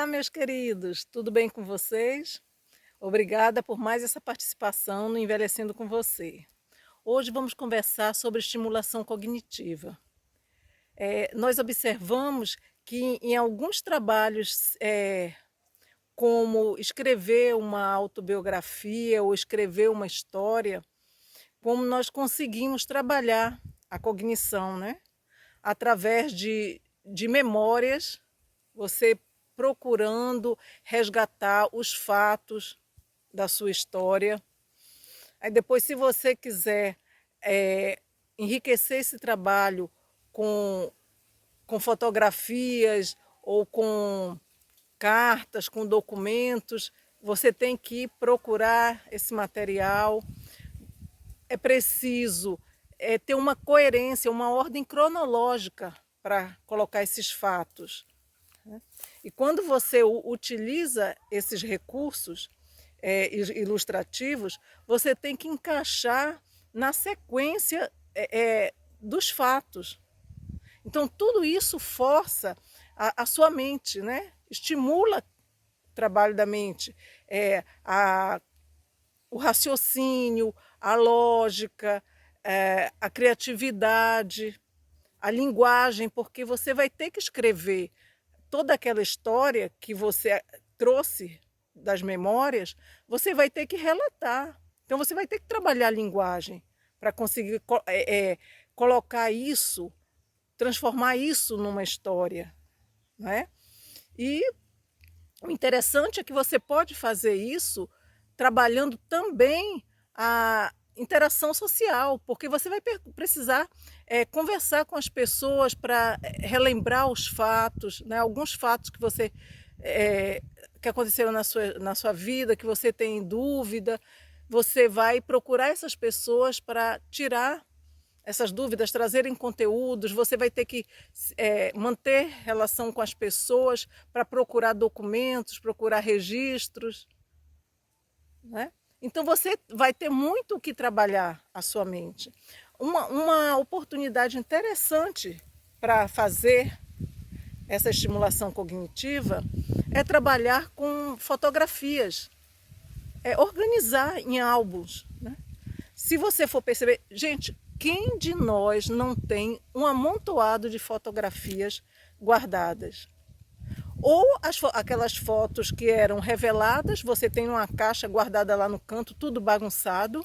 Olá, meus queridos, tudo bem com vocês? Obrigada por mais essa participação no Envelhecendo com Você. Hoje vamos conversar sobre estimulação cognitiva. Nós observamos que em alguns trabalhos, como escrever uma autobiografia ou escrever uma história, como nós conseguimos trabalhar a cognição, né? Através de memórias, você procurando resgatar os fatos da sua história. Aí depois, se você quiser enriquecer esse trabalho com, com fotografias ou com cartas, com documentos, você tem que procurar esse material. É preciso ter uma coerência, uma ordem cronológica para colocar esses fatos. E quando você utiliza esses recursos ilustrativos, você tem que encaixar na sequência dos fatos. Então, tudo isso força a sua mente, né? Estimula o trabalho da mente, o raciocínio, a lógica, a criatividade, a linguagem, porque você vai ter que escrever toda aquela história que você trouxe das memórias, você vai ter que relatar. Então você vai ter que trabalhar a linguagem para conseguir colocar isso, transformar isso numa história, não é? E o interessante é que você pode fazer isso trabalhando também a interação social, porque você vai precisar conversar com as pessoas para relembrar os fatos, né? Alguns fatos que você que aconteceram na sua vida, que você tem dúvida, você vai procurar essas pessoas para tirar essas dúvidas, trazerem conteúdos, você vai ter que manter relação com as pessoas para procurar documentos, procurar registros, né? Então você vai ter muito o que trabalhar a sua mente. Uma oportunidade interessante para fazer essa estimulação cognitiva é trabalhar com fotografias, organizar em álbuns, né? Se você for perceber, gente, quem de nós não tem um amontoado de fotografias guardadas? Ou aquelas fotos que eram reveladas, você tem uma caixa guardada lá no canto, tudo bagunçado.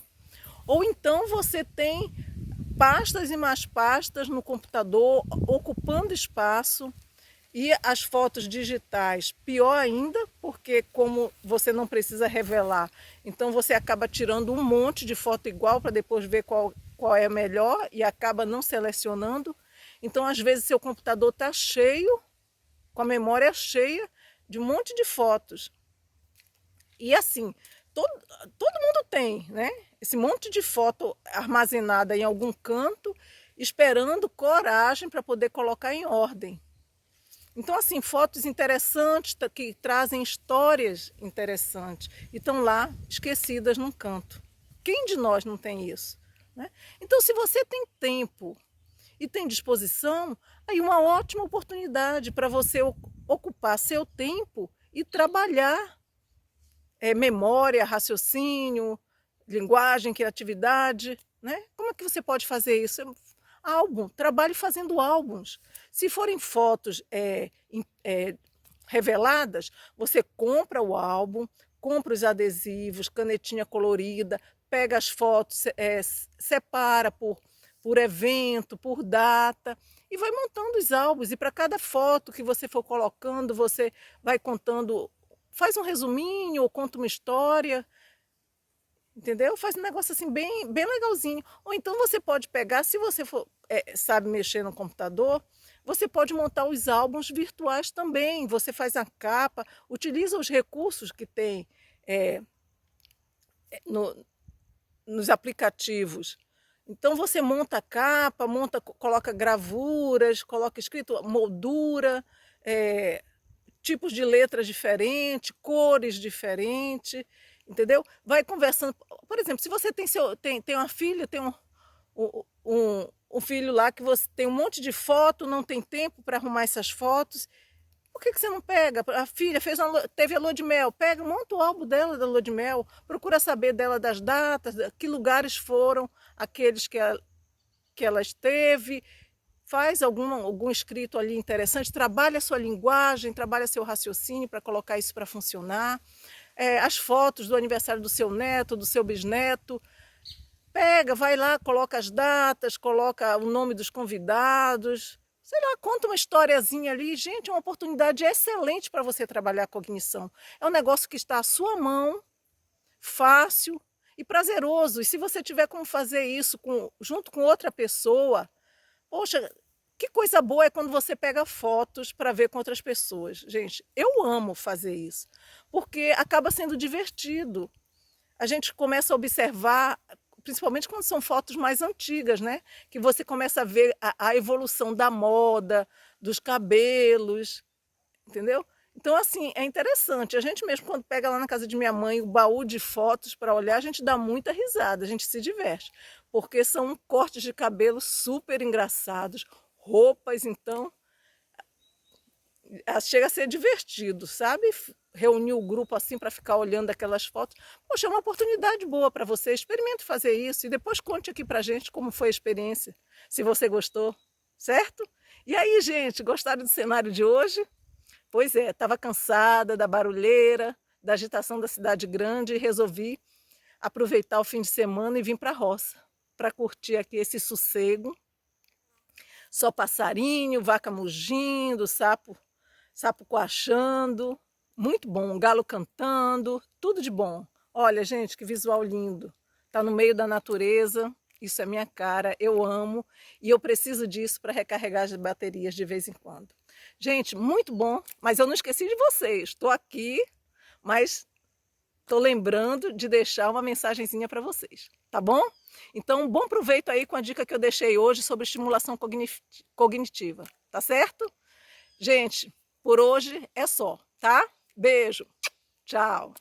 Ou então você tem pastas e mais pastas no computador, ocupando espaço. E as fotos digitais, pior ainda, porque como você não precisa revelar, então você acaba tirando um monte de foto igual para depois ver qual é a melhor e acaba não selecionando. Então, às vezes, seu computador está cheio, com a memória cheia de um monte de fotos. E assim, todo mundo tem, né? Esse monte de foto armazenada em algum canto, esperando coragem para poder colocar em ordem. Então, assim, fotos interessantes que trazem histórias interessantes e estão lá esquecidas num canto. Quem de nós não tem isso, né? Então, se você tem tempo e tem disposição, aí uma ótima oportunidade para você ocupar seu tempo e trabalhar memória, raciocínio, linguagem, criatividade, né? Como é que você pode fazer isso? Álbum, trabalhe fazendo álbuns. Se forem fotos reveladas, você compra o álbum, compra os adesivos, canetinha colorida, pega as fotos, separa por evento, por data, e vai montando os álbuns. E para cada foto que você for colocando, você vai contando, faz um resuminho ou conta uma história, entendeu? Faz um negócio assim bem legalzinho. Ou então você pode pegar, se você sabe mexer no computador, você pode montar os álbuns virtuais também. Você faz a capa, utiliza os recursos que tem nos aplicativos. Então você monta a capa, coloca gravuras, coloca escrito, moldura, tipos de letras diferentes, cores diferentes, entendeu? Vai conversando. Por exemplo, se você tem uma filha, tem um filho lá que você tem um monte de foto, não tem tempo para arrumar essas fotos, Por que você não pega? A filha teve a lua de mel, pega, monta o álbum dela da lua de mel, procura saber dela das datas, que lugares foram aqueles que ela esteve, faz algum escrito ali interessante, trabalha a sua linguagem, trabalha seu raciocínio para colocar isso para funcionar. As fotos do aniversário do seu neto, do seu bisneto, pega, vai lá, coloca as datas, coloca o nome dos convidados, sei lá, conta uma historiazinha ali. Gente, é uma oportunidade excelente para você trabalhar a cognição. É um negócio que está à sua mão, fácil e prazeroso. E se você tiver como fazer isso junto com outra pessoa, poxa, que coisa boa é quando você pega fotos para ver com outras pessoas. Gente, eu amo fazer isso, porque acaba sendo divertido. A gente começa a observar, principalmente quando são fotos mais antigas, né? Que você começa a ver a evolução da moda, dos cabelos, entendeu? Então, assim, é interessante. A gente mesmo, quando pega lá na casa de minha mãe o baú de fotos para olhar, a gente dá muita risada, a gente se diverte. Porque são cortes de cabelo super engraçados, roupas, então, chega a ser divertido, sabe? Reunir o grupo assim para ficar olhando aquelas fotos. Poxa, é uma oportunidade boa para você. Experimente fazer isso e depois conte aqui para a gente como foi a experiência, se você gostou, certo? E aí, gente, gostaram do cenário de hoje? Pois é, estava cansada da barulheira, da agitação da cidade grande e resolvi aproveitar o fim de semana e vir para a roça, para curtir aqui esse sossego. Só passarinho, vaca mugindo, sapo coachando, muito bom, galo cantando, tudo de bom. Olha, gente, que visual lindo. Tá no meio da natureza, isso é minha cara, eu amo e eu preciso disso para recarregar as baterias de vez em quando. Gente, muito bom, mas eu não esqueci de vocês. Estou aqui, mas estou lembrando de deixar uma mensagenzinha para vocês, tá bom? Então, bom proveito aí com a dica que eu deixei hoje sobre estimulação cognitiva, tá certo? Gente, por hoje é só, tá? Beijo, tchau!